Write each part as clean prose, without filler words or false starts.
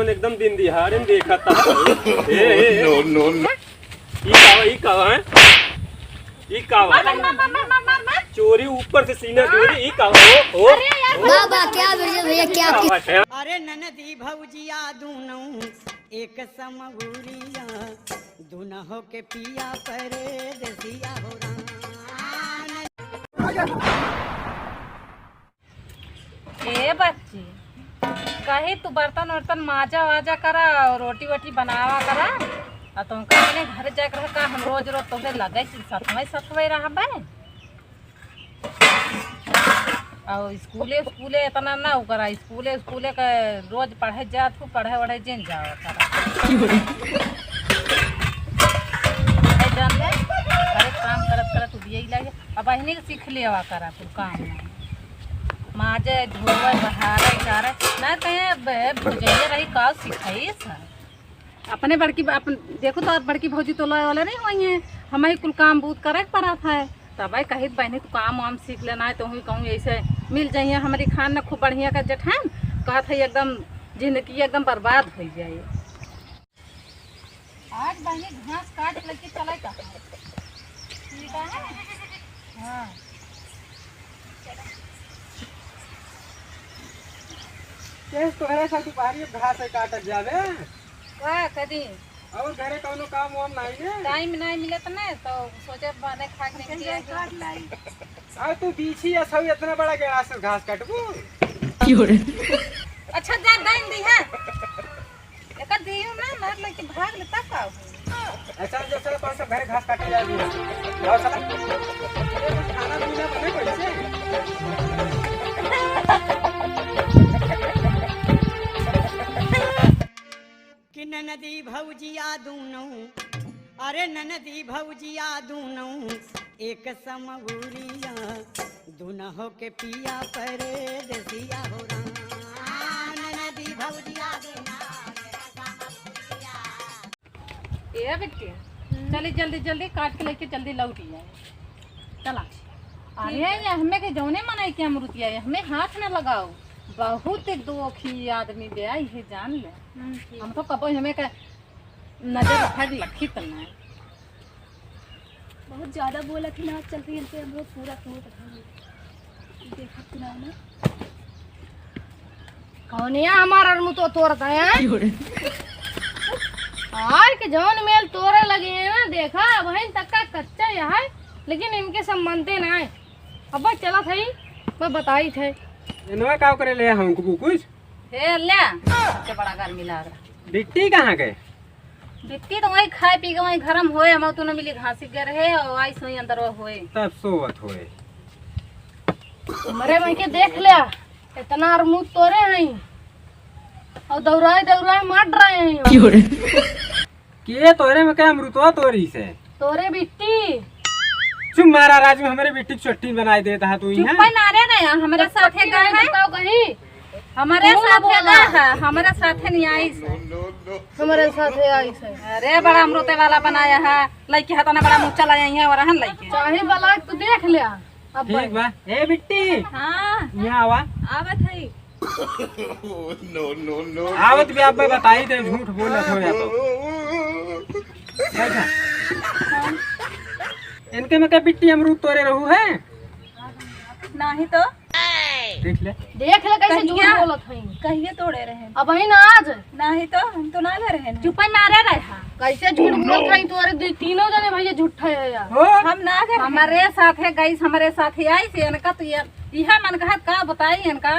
अपन एकदम दिन दिहाड़े में देखा था। नो नो नो ई कावा चोरी ऊपर से सीना चोरी ई कावा ओ बाबा क्या भैया क्या अरे ननदी भौजिया दूनों एक समगुरिया दुनहो के पिया परे देसिया हो ए बच्ची कहीं तू बर्तन वर्तन माजा वाजा करा और रोटी वोटी बनावा करा और तुम कहने घर जाकर का हम रोज रोज तुमसे लगे सतवई रहा बे और स्कूले इतना ना हो करा स्कूले का रोज पढ़े जा तू पढ़े वढ़े जिन जाओ करा जान ले अरे काम करत तू यही लगे अब अहिनी के सीख लेवा करा तू काम माजे धोवे बहारे चारे ना कहे भुजैया रही का सिखाई सर अपने बड़की अपन देखो तो बड़की भौजी तो लोए वाले नहीं हुई हैं हमें कुल काम बूत करे पड़ा था तब कही बहनी तू काम वाम सीख लेना है तो ही कहूँ ऐसे मिल जाइए हमारी खान न खूब बढ़िया का जेठान कहत है एकदम जिंदगी एकदम बर्बाद हो जाए। आज बहनी घास काट लेके चला कहा हाँ तोहरे साथ बाहरी घास काटत जावे का कदी और घरे कौनो काम वाम नहीं ने टाइम नहीं मिले तो नहीं तो सोचे बने खा के नहीं काट लाई आ तू बीछी या सब इतना बड़ा गिलास से घास काटबू अच्छा जा दाइन दी है एक दियो ना मार लेके भाग ले तक आओ अच्छा चल कौन सा घर घास काटे जाबी जाओ चला खाना पीना बने कैसे कि ननदी भौजिया दूनों अरे ननदी भौजिया दूनों एक समगुरिया दुनहो के पिया परे देसिया हो ननदी भौजिया ए बेटी चली जल्दी काट के लेके जल्दी लौटी जाए चला अरे ये हमें के जौने मनाई के अमरुतिया हमें हाथ न लगाओ बहुत एक दो अखी आदमी बे आई है जान ले हम तो कबो हमें का नजर फट लखी तना बहुत ज्यादा बोला थी ना चलते चलते हम लोग पूरा देखा सुना ना कौनिया हमारा मुँह तो तोड़ता है और के जौन मेल तोड़े लगे हैं ना देखा वहीं तक का कच्चा है लेकिन इनके संबंधे ना है अब चला थी मैं बताई थे इनवा का करे ले हमको कुछ हे ले सबसे बड़ा गर्मी लाग रहा बिट्टी कहाँ गए बिट्टी तो वही खाए पी के वही घर में होए हम तो न मिली घासी गिर है और आई सोई अंदर होए तब सोवत होए मरे मैं के देख लिया इतना मुँह तोड़े हैं और दौड़ाए मार रहे हैं के तोरे में क्या अमृतवा तोरी से तोरे बिट्टी चुप मारा राजू हमारे बिट्टी चट्टी बनाई देता है तू यहाँ चुप ना रे ना हमारे साथे गए हैं कहीं हमारे साथे गए हैं हमारे साथे नहीं आई से हमारे साथ आई से अरे बड़ा अमृते वाला बनाया है लड़की है तो ना बड़ा मुँह चला आई है और रहन लड़की चाहे वाला तू देख लिया अब ठीक बा ए बिट्टी हाँ यहाँ आवा आवत है नो आवत भी आप बताई दे झूठ बोलत हो या तो बैठा इनके में क्या बिट्टी अमरूद तोड़े रहू है नहीं तो देख ले कैसे झूठ बोलत है कहिए तोड़े रहे अब ही ना आज नहीं तो हम तो ना ले रहे चुप मारे रहे कैसे झूठ बोलत है तोरे तीनों जने भैया झूठा है यार हो हम ना कर हमारे साथे गई हमारे साथे आई से इनका तो यह मन कहा का बताई इनका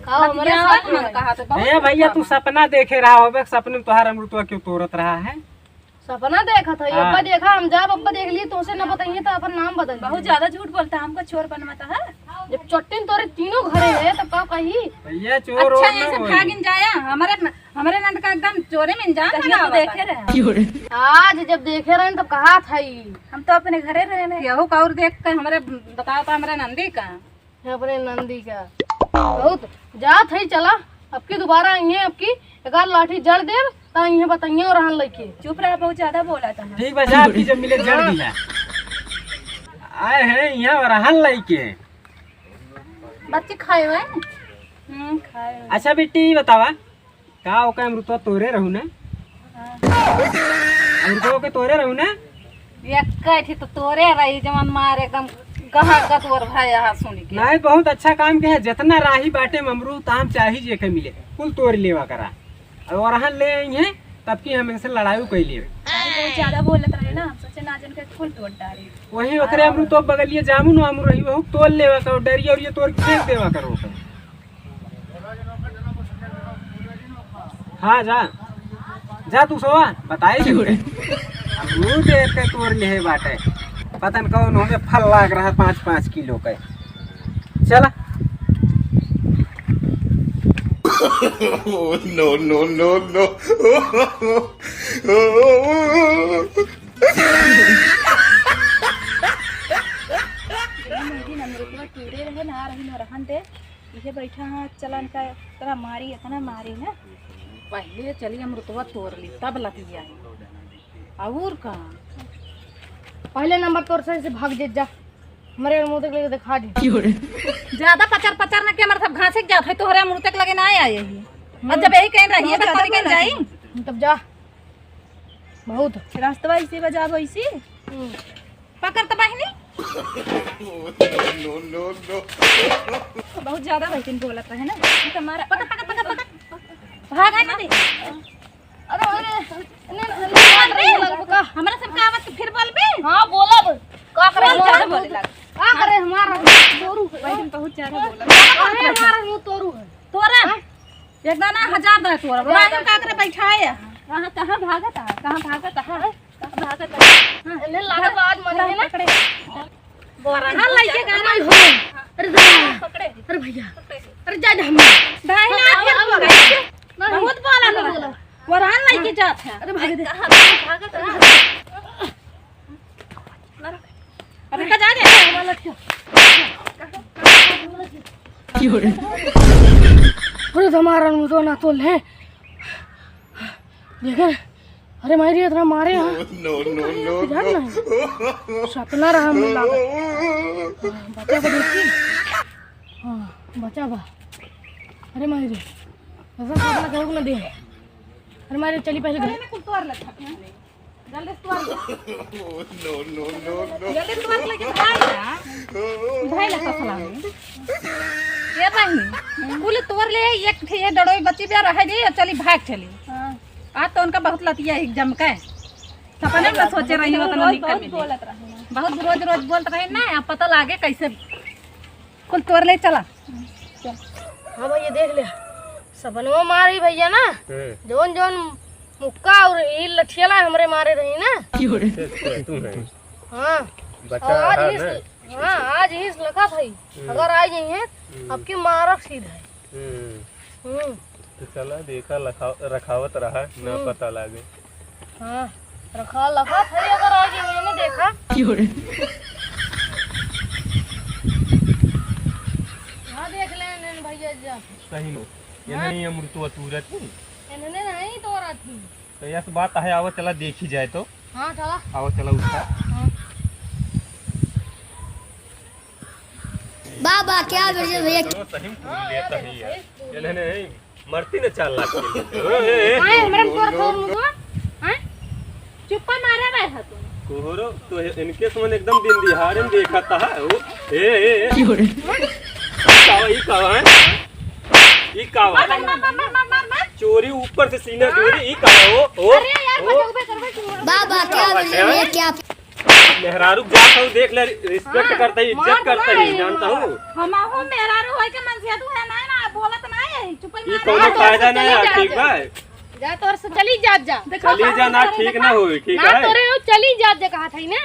हमारे साथ मन कहा तो भैया भैया तू सपना देखे रहा होबे सपने में तुहार अमृतवा क्यों तोड़त रहा है सपना देखा था अब्बा देखा हम जब अब्बा देख लिए तो उसे न बताइए तो अपन नाम बदल बहुत ज्यादा झूठ बोलता है हमको चोर बनवाता है जब चट्टिन तोरे तीनों घरे है तो का कही भैया चोर अच्छा और ऐसे न भागिन जाया हमारे नंद का एकदम चोरे में इंजाम लगा देखे रहे आज जब देखे रहे तब कहा था हम तो अपने घरे रहे यहू का और देख कर हमारे बताओ तो हमारे नंदी का अपने नंदी का बहुत जात है चला अब की दोबारा आई है अब की एक लाठी जड़ दे तो ये बताइए और रहन लइके चुप रहा बहुत ज्यादा बोला था ठीक बा जा आपकी जब मिले जड़ दिया आए हैं यहाँ और रहन लइके बच्चे खाए हुए खाए अच्छा बेटी बतावा का ओके अमृतो तोरे रहू ना अमृतो के तोरे रहू ना एक तो तोरे रही जमन मार एकदम कहा कतवर भाई यहाँ सुन के नहीं बहुत अच्छा काम के है जितना राही बाटे में अमरूद ताम चाही जे के मिले कुल तोड़ लेवा करा और यहाँ ले आई है तब की हम इनसे लड़ाई कैली बहुत ज्यादा बोलत रहे ना सोचे ना जन के फूल तोड़ डाली वही ओकरे अमरूद तो बगलिए जामुन वामुन रही वहु तोड़ लेवा करो डरिए और ये तोड़ के फेंक देवा करो हाँ जा जा तू सोवा बताई अमरूद एक के तोड़ ले बाटे पता न कौन हमें फल लाग रहा 5-5 किलो का चला no, no, no, no. टूरे रहे ना रही न रहन दे इहे बैठा हाँ चलन का तरा मारी इतना मारी ना पहले चली अमृतवा तोड़ ली तब लतिया और का पहले नंबर तोर से भाग जा हमारे मुंह तक लेके दिखा दी ज्यादा पचर पचर न के हमारे सब घासे जात है तोहरे मुंह तक लगे ना आए यही और जब यही कहीं रही है तो कहीं कहीं जाई तब जा बहुत रास्ता ऐसे बजा वैसी पकड़ तो बहिनी No, no, no. बहुत ज्यादा वैसे बोलत रहे ना तुम्हारा पकड़ पकड़ पकड़ पकड़ भाग है ना दे अरे अरे हमरा सब का आवत फिर बोलबे हाँ बोलब का करे ज्यादा बोले लग का करे हमारा तोरू वैसे बहुत ज्यादा बोलत अरे हमारा मुंह तोरू है तोरा एक दाना 1000 दे तोरा बड़ा हम का करे बैठाए कहां कहां भागत है कहां भागत है ले लागत आज मने है ना पकड़े बोरा लाइके गाना हो अरे दादा पकड़े अरे भैया अरे जा जा हम ढाई ना फिर बोले बहुत बोला ना वरहान लेके जात है अरे भाग दे भागत अरे का जा दे वाला क्या अरे हमारा मुंह तो ना तोल है देखे अरे मारी इतना मारे हैं No, no, no, जान no. ना सपना रहा मुझे लगा बच्चा को देखी हाँ बच्चा बा अरे मारी ऐसा सपना कहो ना दे अरे मारी चली पहले घर तोड़ ले जल्दी तोड़ No, no, no, no. जल्दी तोड़ लेके भाई ला कसला ये बहनी कुल तोड़ ले एक ठे डड़ोई बच्ची भी रह दे चली भाग चली आज तो उनका बहुत लतिया एग्जाम का सपने में सोचे रही हो तो निकल मिली बोलत रहे बहुत रोज रोज बोलते रहे ना अब पता लागे कैसे कुल तोड़ ले चला हाँ भैया देख ले सपनों मारी भैया ना जोन जोन मुक्का और ये लठियाला हमरे मारे रही ना हाँ और आज ही हाँ आज ही लगा था अगर आ जाइए आपकी मारक सीधा है तो चला देखा रखावत रहा ना पता लागे हाँ रखा लगा था अगर आ जाइए ना देखा हाँ देख ले भैया जा सही नो ये नहीं अमृतवा तुरत इन्होंने नहीं तो रहा थी तो यह बात है आवत चला देखी जाए तो हाँ चला आवत चला उसका बाबा क्या भैया चलो सही में पूरी लेता ही है ये नहीं मरती न 4 लाख आए हमारे तोर तोर मुझे हैं चुप्पा मारा रहा है तू कोहरो तो इनके समन एकदम दिन दिहाड़े में देखा था वो ए कावा ई कावा है ई कावा चोरी ऊपर से सीना चोरी ई कावा ओ अरे यार मजाक करबे क्यों बाबा क्या भैया क्या मेहरारू जाता हूँ देख ले रिस्पेक्ट करता है इज्जत करता है जानता हूँ हम हो मेरा रो है के मन से तू है ना बोलत ना है चुप ये कोनो फायदा नहीं है ठीक है जा तोर से चली जा चली जाना ठीक ना होई ठीक ना है तोरे चली जा कहा था ना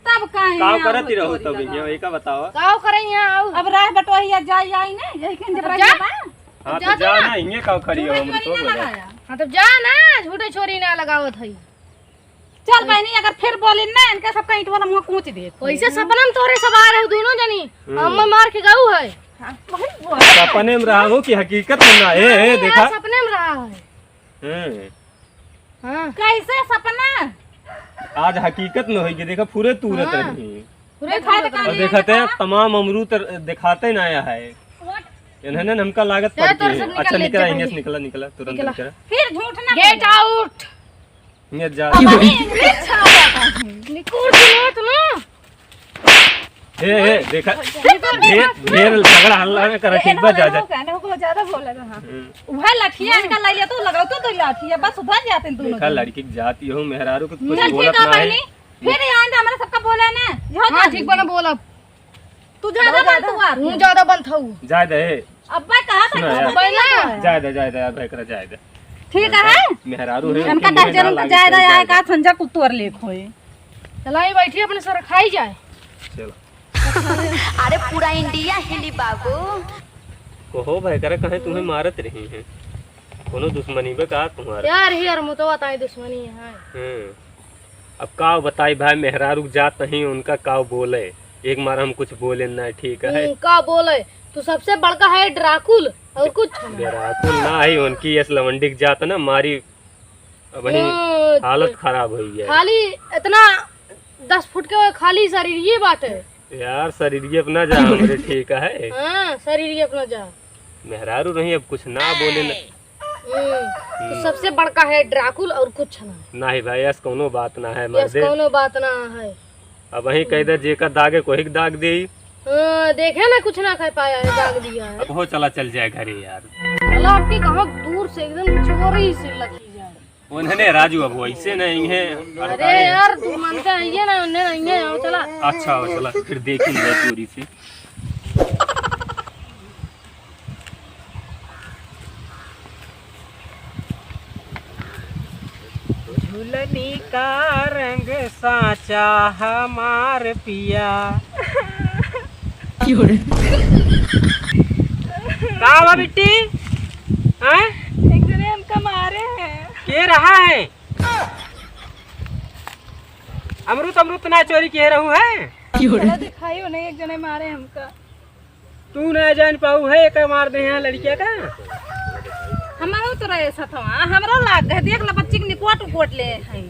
तब काहे काम करत ही रहो तब ये एक बताओ गाँव करे यहाँ आओ अब राह बटोहिया जाई आई ना यही के जब जा। हाँ तो जा ना इन्हें का खड़ी हो हम तो बोला हाँ तब जा ना झूठे छोरी ना लगाओ थई चल बहनी अगर फिर बोले ना इनका सब कहीं तो मुंह कूच दे वैसे सपना में तोरे सब आ रहे दोनों जनी हम मार के गाऊ है सपने में रहा हूँ कि हकीकत में ना है देखा सपने में रहा है हाँ कैसे सपना आज हकीकत में होगी देखा पूरे तुरंत रही पूरे दिखाए तो और दिखाते हैं तमाम अमरूद दिखाते ना आया है इन्होंने हमका लागत चल, पड़ती तोरे है। सब निकल, अच्छा ले निकला जा इंग्लिश पहले। निकला निकला तुरंत निकला। निकला। फिर झूठ ना गेट आउट। ये जा निकुर मत ना। हे देखा ढेर झगड़ा हल्ला में कर ठीक बा जा जा। कहने को ज्यादा बोले रहा। वह लठिया इनका ले लिया तो लगाओ तो लठिया बस उधर जाते हैं दोनों। देखा लड़की की जाती हो मेहरारू को कुछ चल बोलत ठीक है ना है। बहनी, फिर यहाँ हमारा सबका बोला ना जो हाँ ठीक बना बोल अब। तू ज्यादा बन तू आत हूँ ज्यादा बंद था। जाए दे अब्बा कहा सुनो यार। था जाए दे यार भाई करा जाए दे। ठीक है मेहरारू है हमका उनके मुँह में डर ना जरूर लागे, जाए चल आए जाए का संजा कुत्तोर लेख होए। चला ये बैठी अपने सर खाई जाए। चलो अरे पूरा इंडिया हिली बाबू। कहो भाई करा कहे तुम्हें मारत रही है कोनो दुश्मनी में का तुम्हारा। यार ही यार मुझे बताई दुश्मनी है। अब का बताई भाई मेहरारू जात नहीं उनका का बोले एक मार हम कुछ बोले ना ठीक है। का बोले तू सबसे बड़का है ड्राकुल और कुछ मेहरारू ना ही उनकी इस लवंडी की जात ना मारी वही हालत खराब हुई है खाली इतना 10 फुट के खाली शरीर ये बात है यार। शरीर ये अपना जा हमरे ठीक है। हाँ शरीर ये अपना जा। मेहरारू नहीं अब कुछ ना बोले ना। तो सबसे बड़का है ड्राकुल और कुछ ना। नहीं भाई ऐसा कोनो बात ना है यस मर्दे। कोनो बात ना है। अब वही कह दे जेका दागे कोई दाग दे। देखे ना कुछ ना खा पाया है दाग दिया है। अब हो चला चल जाए घरे यार। चलो आपकी कहाँ दूर से एकदम चोरी से लगी जाए। उन्होंने राजू अब वैसे नहीं है। अरे यार तू मानते हैं ये ना उन्हें नहीं है चला। अच्छा हो चला फिर देखेंगे चोरी से। झुलनी का रंग साचा हमार पिया। का बिट्टी एक जने हमका मारे हैं। के रहा है अमृत ना चोरी के रहू है। चलो दिखाई हो नहीं एक जने मारे हमका। तू ना जान पाऊ है का मार दे हैं लड़किया का। हमारा तो रहे सथवा हमरा लाग गए देख ला बच्ची के निकोट उकोट ले है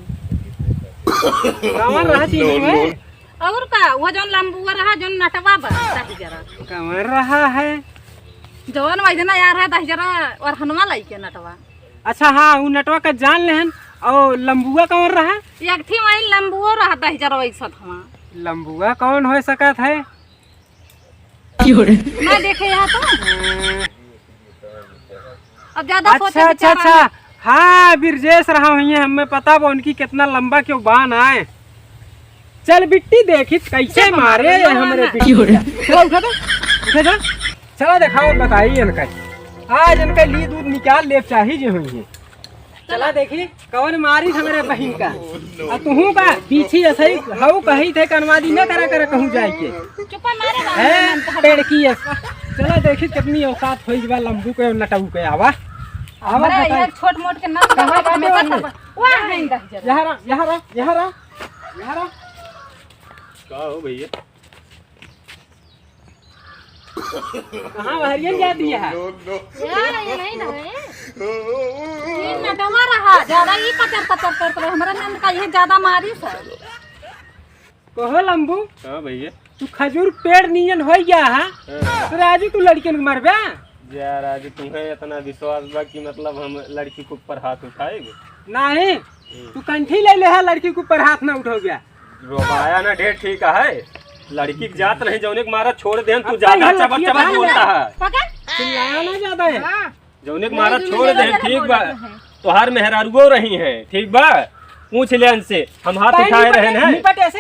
कमर रहा चीनी में और का वो जोन लंबुआ रहा जोन नटवा बा दही जरा कमर रहा है। जवन वैदना यार है दही जरा और हनुमा लाई के नटवा। अच्छा हाँ वो नटवा का जान लेहन और लंबुआ कौन रहा। एक थी वही लंबुओ रहा दही जरा वही सथवा। लंबुआ कौन हो सकत है। मैं देखे यहाँ तो अब ज्यादा सोचे अच्छा अच्छा अच्छा हाँ बिरजेश रहा हुई है हमें पता वो उनकी कितना लंबा क्यों बान आए। चल बिट्टी देखी कैसे मारे हमारे बिट्टी। चलो उठा दो उठा जा चलो दिखाओ बताइए इनका आज इनका ली दूध निकाल ले चाहिए जो हुई है। चला देखी कौन मारी हमारे बहन का और तू का पीछे ऐसे ही हऊ कही थे कनवादी न करा कर कहूँ जाए के चुप मारे है पेड़ की चला देखी कितनी औकात हुई बा लंबू के नटऊ के आवा आवा यार छोट मोट के ना कहाँ बाटे वाले? वहां है दही जरा यहाँ क्या हो भैया कहाँ बहरियन जाती है। यार ये नहीं ना है। ये नटवा रहा ज्यादा ही कचर कर हमरा नंद का ये ज्यादा मारी सर। कहो लंबू हाँ भैया तू खजूर पेड़ नियन हो गया है तो राजू तू लड़के को मरबे। यार आज तुम्हें इतना विश्वास बा कि मतलब हम लड़की के ऊपर हाथ उठाएंगे नहीं तू कंठी ले ले है लड़की के ऊपर हाथ ना उठो गया। रोबाया ना ढेर ठीक है लड़की की जात नहीं जौने के मारा छोड़ दे तू ज्यादा चबक चबक बोलता है चिल्लाया ना ज्यादा है जौने के मारा छोड़ दे ठीक बा तोहार मेहरारुओ रही है ठीक बा पूछ ले इनसे हम हाथ उठाए रहे हैं निपट ऐसे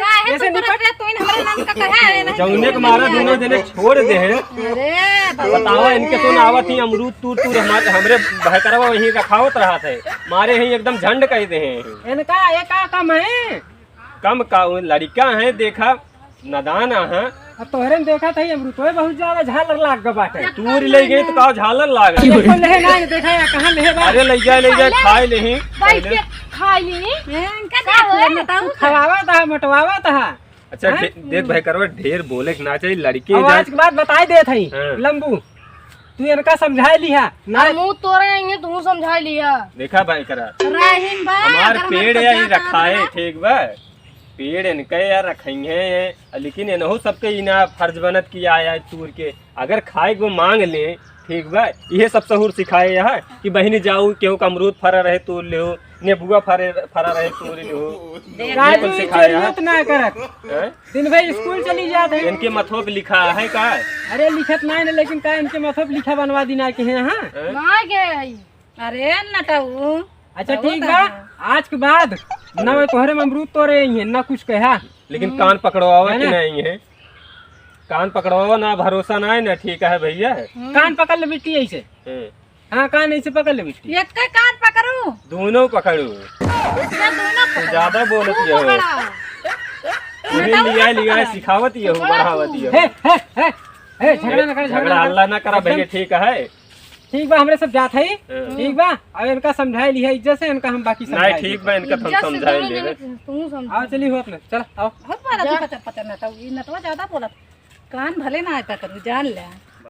निपट तू इन हमरा नंद का कहा है ना जौने के मारा दोनों जने छोड़ दे हैं अरे बताओ इनके तो आवत ही अमरूद तूर तूर हमरे बहकरवा वही रखावत रहा थे मारे ही एकदम झंड कहते हैं इनका एक कम है कम का लड़का है देखा नदान है तोहरे देखा था अमरूद बहुत ज्यादा झालर लाग गए बाटे तूर ले गई तो का झालर लाग देखा या कहां ले अरे ले जाए खाए ले बैठ के खा ली। खवावा था मटवावा था। अच्छा देख भाई करवा ढेर बोले ना चाहिए लड़की आज के बाद बताई दे थी लंबू तू इनका समझा लिया ना मुंह तोड़े आएंगे तू समझा लिया। देखा भाई करा राहिन बा हमार पेड़ या ही रखा है ठीक बा पेड़ इनके यार रखेंगे लेकिन इनहु सबके इना फर्ज बनत किया है तूर के अगर खाए को मांग ले ठीक बा ये सब सहूर सिखाए है कि बहनी जाऊ केहू का अमरूद फरा रहे तोड़ ले हो नेबुआ फरा रहे तोड़ ले हो राजू ई सिखाया चोरियों तो ना करत हैं? दिन भर स्कूल चली जात है। इनके मथो पे लिखा है का अरे लिखत नहीं ना, लेकिन का इनके मतलब लिखा बनवा देना के हैं। हाँ हैं? ना गए अरे नटाऊ अच्छा ठीक बा, आज के बाद ना मैं तोहरे में अमरूद तोड़े ही है ना कुछ कहा। लेकिन कान पकड़वावा है कि ना? नहीं है कान पकड़वावा ना भरोसा ना है ना ठीक है भैया कान पकड़ ले बिट्टी ऐसे। हैं? हाँ कान ऐसे पकड़ ले बिट्टी। एक का कान पकड़ू दोनों पकड़ू क्या दोनों तो ज्यादा बोलती हो तुम्हें लिया सिखावत ही हो बढ़ावत ही हो हे हे हे हे झगड़ा ना कर, झगड़ा हल्ला ना करा भैया ठीक है ठीक बा, हमरे सब जात है। हाँ। ठीक बा, अब इनका समझाई लिया इज्जत से, इनका हम बाकी नहीं समझाई ठीक बा इनका हम समझाए ले तू समझ। आओ चली होत ना, चल आओ। बहुत मारा तू पतर पतर नटाऊ ई नटवा ज्यादा बोलत कान भले ना पकड़ू जान ले